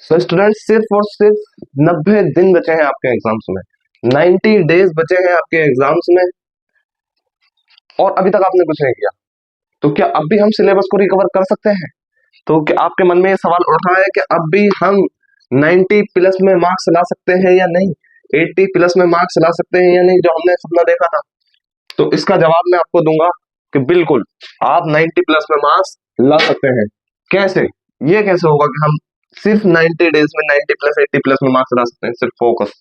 So student सिर्फ और सिर्फ 90 दिन बचे हैं आपके एग्जाम्स में। 90 डेज बचे हैं आपके एग्जाम्स में और अभी तक आपने कुछ नहीं किया। तो क्या अब भी हम सिलेबस को रिकवर कर सकते हैं? तो क्या आपके मन में ये सवाल उठ रहा है कि अब भी हम 90 प्लस में मार्क्स ला सकते हैं या नहीं, 80 प्लस में मार्क्स ला सकते हैं या नहीं, जो हमने सपना देखा था? तो इसका जवाब मैं आपको दूंगा कि बिल्कुल आप 90 प्लस में मार्क्स ला सकते हैं। कैसे? ये कैसे होगा कि हम सिर्फ 90 डेज में 90 प्लस 80 प्लस में मार्क्स ला सकते हैं? सिर्फ फोकस,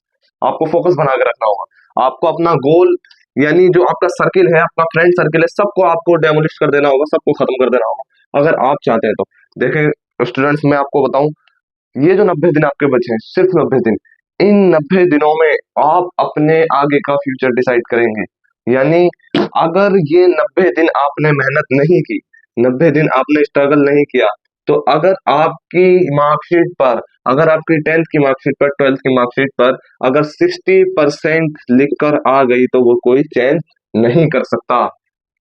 आपको फोकस बना के रखना होगा। आपको अपना गोल, यानी जो आपका सर्किल है, आपका फ्रेंड सर्किल है, सबको आपको डेमोलिश कर देना होगा, सबको खत्म कर देना होगा अगर आप चाहते हैं तो। देखिए स्टूडेंट्स, मैं आपको बताऊं, ये जो 90 दिन आपके बचे हैं, सिर्फ 90 दिन, इन 90 दिनों में आप अपने आगे का फ्यूचर डिसाइड करेंगे। यानी अगर ये 90 दिन आपने मेहनत नहीं की, 90 दिन आपने स्ट्रगल नहीं किया, तो अगर आपकी मार्कशीट पर, अगर आपकी 10th की मार्कशीट पर, 12th की मार्कशीट पर अगर 60% लिख कर आ गई, तो वो कोई चेंज नहीं कर सकता,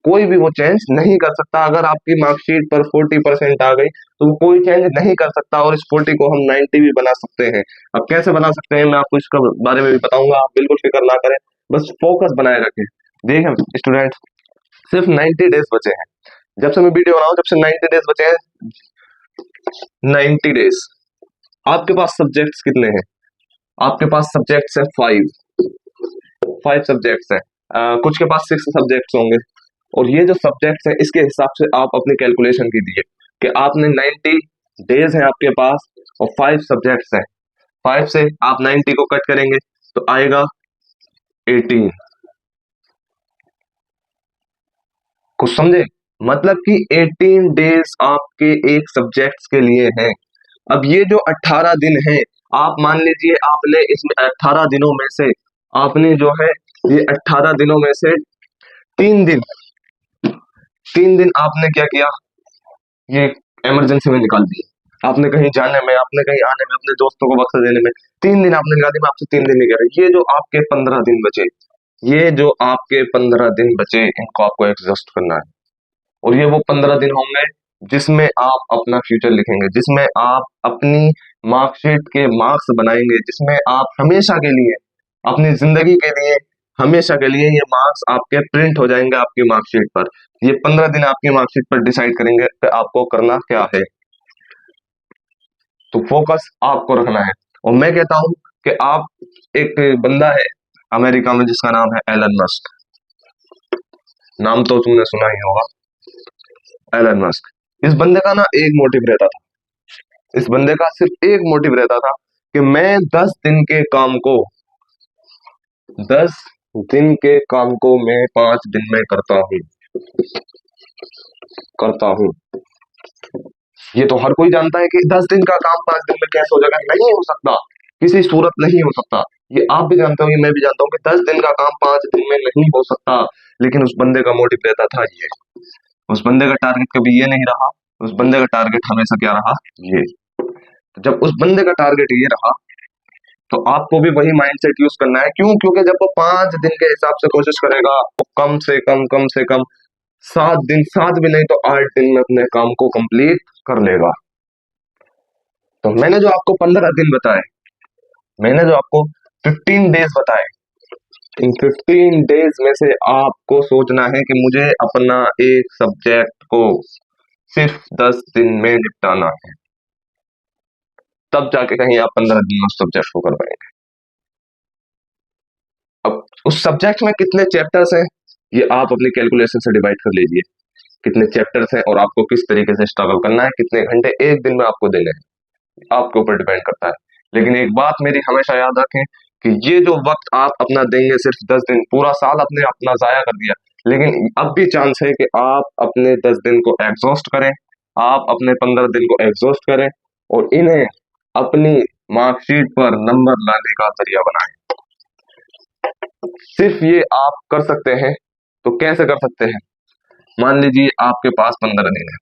कोई भी वो चेंज नहीं कर सकता। अगर आपकी मार्कशीट पर 40% आ गई, तो वो कोई चेंज नहीं कर सकता, और इस 40 को हम 90 भी बना सकते हैं। अब कैसे बना सकते हैं, मैं आपको इसका बारे में भी बताऊंगा। आप बिल्कुल फिक्र ना करें, बस फोकस बनाए रखें। देखें स्टूडेंट, सिर्फ 90 डेज बचे हैं। जब से मैं वीडियो बनाऊं, जब से 90 डेज बचे हैं। 90 डेज, आपके पास सब्जेक्ट्स कितने हैं? आपके पास सब्जेक्ट्स है 5 सब्जेक्ट्स हैं। कुछ के पास 6 सब्जेक्ट्स होंगे, और ये जो सब्जेक्ट्स है, इसके हिसाब से आप अपनी कैलकुलेशन कीजिए कि आपने 90 डेज है आपके पास और 5 सब्जेक्ट्स हैं। 5 से आप 90 को कट करेंगे तो आएगा 18। कुछ समझे? मतलब कि 18 डेज आपके एक सब्जेक्ट्स के लिए हैं। अब ये जो 18 दिन है, आप मान लीजिए आपने इसमें 18 दिनों में से, आपने जो है ये 18 दिनों में से 3 दिन, 3 दिन आपने क्या किया, ये इमरजेंसी में निकाल दिए। आपने कहीं जाने में, आपने कहीं आने में, अपने दोस्तों को बख्शा देने में 3 दिन आपने निकाल दिए। मैं आपसे 3 दिन नहीं कह रहा। ये जो आपके 15 दिन बचे, ये जो आपके 15 दिन बचे, इनको आपको एडजस्ट करना है। और ये वो 15 दिन होंगे जिसमें आप अपना फ्यूचर लिखेंगे, जिसमें आप अपनी मार्कशीट के मार्क्स बनाएंगे, जिसमें आप हमेशा के लिए, अपनी जिंदगी के लिए, हमेशा के लिए ये मार्क्स आपके प्रिंट हो जाएंगे आपकी मार्कशीट पर। ये 15 दिन आपकी मार्कशीट पर डिसाइड करेंगे कि आपको करना क्या है। तो फोकस आपको रखना है। और मैं कहता हूं कि आप, एक बंदा है अमेरिका में जिसका नाम है एलन मस्क, नाम तो तुमने सुना ही होगा, एलन मस्क। इस बंदे का ना एक मोटिव रहता था, इस बंदे का सिर्फ एक मोटिव रहता था कि मैं 10 दिन के काम को, 10 दिन के काम को मैं 5 दिन में करता हूँ। ये तो हर कोई जानता है कि 10 दिन का काम 5 दिन में कैसे हो जाएगा, नहीं हो सकता, किसी सूरत नहीं हो सकता। ये आप भी जानते हो, ये मैं भी जानता हूँ कि 10 दिन का काम 5 दिन में नहीं हो सकता। लेकिन उस बंदे का मोटिव रहता था ये, उस बंदे का टारगेट कभी ये नहीं रहा, उस बंदे का टारगेट हमेशा क्या रहा, ये। तो जब उस बंदे का टारगेट ये रहा, तो आपको भी वही माइंडसेट यूज करना है। क्यों? क्योंकि जब वो 5 दिन के हिसाब से कोशिश करेगा, वो कम से कम 7 दिन, 7 भी नहीं तो 8 दिन में अपने काम को कंप्लीट कर लेगा। तो मैंने जो आपको 15 दिन बताए, मैंने जो आपको 15 डेज बताए, इन 15 डेज में से आपको सोचना है कि मुझे अपना एक सब्जेक्ट को सिर्फ 10 दिन में निपटाना है। तब जाके कहीं आप 15 दिन में उस सब्जेक्ट को कर पाएंगे। अब उस सब्जेक्ट में कितने चैप्टर्स हैं, ये आप अपनी कैलकुलेशन से डिवाइड कर लीजिए, कितने चैप्टर्स हैं और आपको किस तरीके से स्ट्रगल करना है, कितने घंटे एक दिन में आपको देने हैं, आपके ऊपर डिपेंड करता है। लेकिन एक बात मेरी हमेशा याद रखें कि ये जो वक्त आप अपना देंगे, सिर्फ 10 दिन, पूरा साल आपने अपना जाया कर दिया। लेकिन अब भी चांस है कि आप अपने 10 दिन को एग्जॉस्ट करें, आप अपने 15 दिन को एग्जॉस्ट करें, और इन्हें अपनी मार्कशीट पर नंबर लाने का जरिया बनाएं। सिर्फ ये आप कर सकते हैं। तो कैसे कर सकते हैं? मान लीजिए आपके पास 15 दिन है,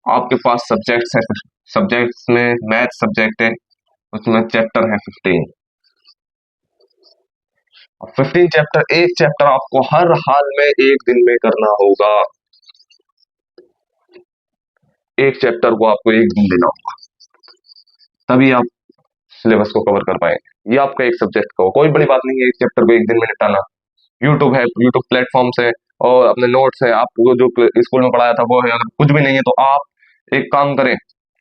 आपके पास सब्जेक्ट्स है, सब्जेक्ट्स में मैथ सब्जेक्ट है, उसमें चैप्टर है 15। 15 चैप्टर, एक चैप्टर आपको हर हाल में एक दिन में करना होगा। एक चैप्टर को आपको एक दिन देना होगा, तभी आप सिलेबस को कवर कर पाएंगे। ये आपका एक सब्जेक्ट का हो, कोई बड़ी बात नहीं है एक चैप्टर को एक दिन में निपटाना। यूट्यूब है, यूट्यूब प्लेटफॉर्म्स है, और अपने नोट्स है, आपको जो स्कूल में पढ़ाया था वो है। अगर कुछ भी नहीं है तो आप एक काम करें,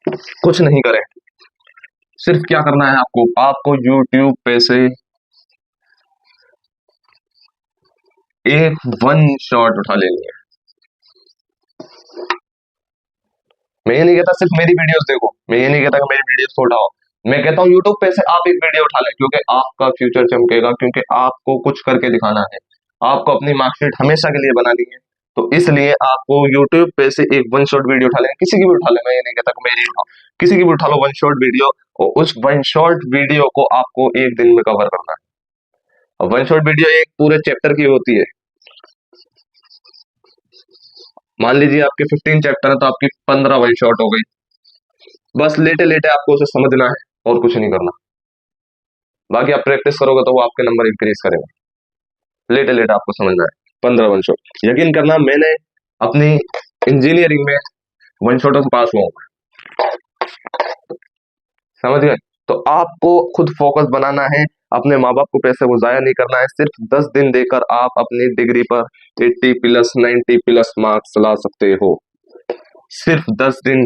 कुछ नहीं करें, सिर्फ क्या करना है आपको, आपको यूट्यूब पे से एक वन शॉट उठा लेनी है। मैं ये नहीं कहता सिर्फ मेरी वीडियोस देखो, मैं ये नहीं कहता कि मेरी वीडियोस को उठाओ, मैं कहता हूँ यूट्यूब पे से आप एक वीडियो उठा लें, क्योंकि आपका फ्यूचर चमकेगा, क्योंकि आपको कुछ करके दिखाना है, आपको अपनी मार्कशीट हमेशा के लिए बनानी है। तो इसलिए आपको यूट्यूब पे से एक वन शॉट वीडियो उठा लें, किसी की भी उठा लें, मैं ये नहीं कहता कि मेरी उठाओ, किसी की भी उठा लो वन शॉट वीडियो, और उस वन शॉट वीडियो को आपको एक दिन में कवर करना है। वन शॉट वीडियो एक पूरे चैप्टर की होती है। मान लीजिए आपके 15 चैप्टर है तो आपकी 15 वन शॉट हो गई। बस लेटे लेटे आपको उसे समझना है और कुछ नहीं करना, बाकी आप प्रैक्टिस करोगे तो वो आपके नंबर इंक्रीज करेगा। लेटे लेटे आपको समझना है 15 वन शॉट। यकीन करना, मैंने अपनी इंजीनियरिंग में वन शॉटों से पास हुआ हूं, समझ गए। तो आपको खुद फोकस बनाना है, अपने माँ बाप को पैसे को जाया नहीं करना है। सिर्फ 10 दिन देकर आप अपनी डिग्री पर 80 प्लस 90 प्लस मार्क्स ला सकते हो, सिर्फ 10 दिन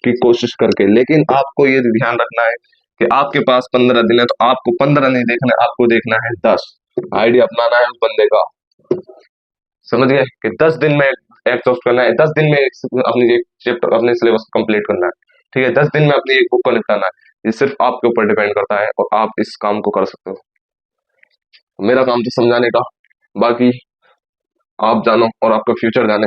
की कोशिश करके। लेकिन आपको ये ध्यान रखना है कि आपके पास 15 दिन है, तो आपको 15 नहीं देखना है, आपको देखना है 10। आइडिया अपनाना है उस बंदे का, समझ गए, कि 10 दिन में एग्जॉस्ट करना है, 10 दिन में अपनी एक चैप्टर अपने सिलेबस कंप्लीट करना है, ठीक है, 10 दिन में अपनी एक बुक को निपटाना है। ये सिर्फ आपके ऊपर डिपेंड करता है और आप इस काम को कर सकते हो। मेरा काम तो समझाने का, बाकी आप जानो और आपका फ्यूचर जाने।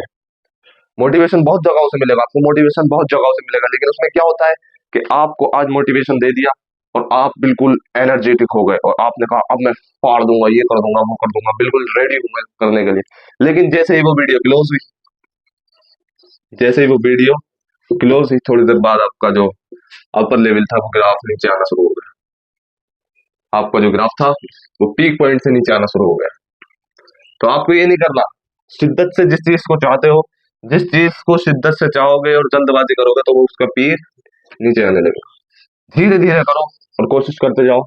मोटिवेशन बहुत जगहों से मिलेगा आपको, मोटिवेशन बहुत जगहों से मिलेगा, लेकिन उसमें क्या होता है कि आपको आज मोटिवेशन दे दिया और आप बिल्कुल एनर्जेटिक हो गए और आपने कहा अब मैं फाड़ दूंगा, ये कर दूंगा, वो कर दूंगा, बिल्कुल रेडी हूं मैं करने के लिए। लेकिन जैसे ही वो वीडियो क्लोज हुई, जैसे ही वो वीडियो क्लोज हुई, थोड़ी देर बाद आपका जो अपर लेवल था वो ग्राफ नीचे आना शुरू हो गया। आपका जो ग्राफ था वो पीक पॉइंट से नीचे आना शुरू हो गया। तो आपको ये नहीं करना, शिद्दत से जिस चीज को चाहते हो, जिस चीज को शिद्दत से चाहोगे और जल्दबाजी करोगे तो वो उसका पीक नीचे आने लगेगा। धीरे धीरे करो और कोशिश करते जाओ,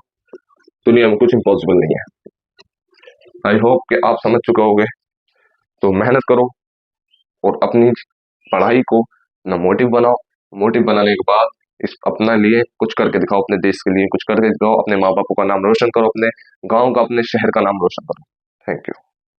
दुनिया में कुछ इम्पॉसिबल नहीं है। आई होप कि आप समझ चुके होगे। तो मेहनत करो और अपनी पढ़ाई को ना मोटिव बनाओ, मोटिव बनाने के बाद इस अपना लिए कुछ करके दिखाओ, अपने देश के लिए कुछ करके दिखाओ, अपने माँ बापों का नाम रोशन करो, अपने गांव का, अपने शहर का नाम रोशन करो। Thank you.